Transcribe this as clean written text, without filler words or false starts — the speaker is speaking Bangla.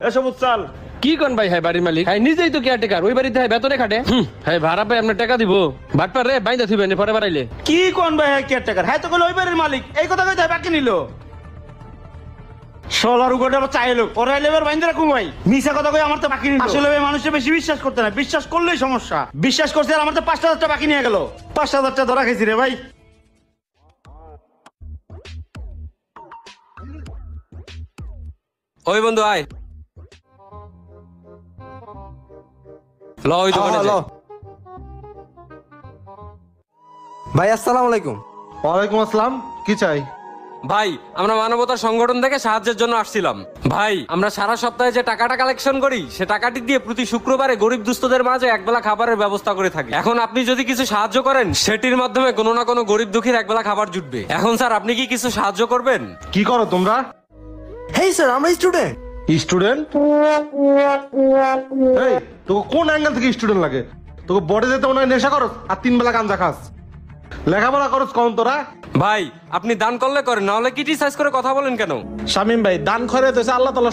এসব উচ্চাল কি কোন ভাই হ্যাঁ বাড়ির মালিক হ্যাঁ নিজেই তো কেয়ারটেকার ওই বাড়িতে হ্যাঁ বেতনে খাটে হ্যাঁ ভাড়া পাই আপনার টাকা দিব বাটপার রে বাইন্দা থিবেন পরে বাড়াইলে কি কোন ভাই কেয়ারটেকার হ্যাঁ তো ওই বাড়ির মালিক এই কথা কইতে বাকি নিল সোলার উগোটা চাইলো পরে লেবার বাইন্দা রাখুন ভাই মিছা কথা কই আমার তো বাকি নিল আসলে ভাই মানুষে বেশি বিশ্বাস করতে না বিশ্বাস করলেই সমস্যা বিশ্বাস করছে আর আমার তো ৫,০০০ টাকা বাকি নিয়ে গেল ৫,০০০ টাকা ধরা খাইছি রে ভাই ওই বন্ধু আয় ল ওই দোকানে যাই। ভাই আসসালামু আলাইকুম। ওয়ালাইকুম আসসালাম, কি চাই? ভাই আমরা মানবতার সংগঠন থেকে সাহায্যের জন্য আসছিলাম। ভাই আমরা সারা সপ্তাহে যে টাকাটা কালেকশন করি সে টাকাটি দিয়ে প্রতি শুক্রবারে গরিব দুস্থদের মাঝে একবেলা খাবারের ব্যবস্থা করে থাকি। এখন আপনি যদি কিছু সাহায্য করেন সেটির মাধ্যমে কোনো না কোনো গরিব দুঃখীর একবেলা খাবার জুটবে। এখন স্যার আপনি কি কিছু সাহায্য করবেন? কি করো তোমরা? হেই স্যার, আমরা স্টুডেন্ট। স্টুডেন্ট? এই তোকে কোন অ্যাঙ্গেল থেকে স্টুডেন্ট লাগে? তোকে বডি যেতে মনে হয় নেশা করস আর 3 বেলা গাঁজা খাস। লেখাপড়া করস কম তোরা? ভাই আপনি দান করলে করেন, না হলে ক্রিটিসাইজ করে কথা বলেন কেন? শামিম ভাই দান করে তো আল্লাহ তাআলা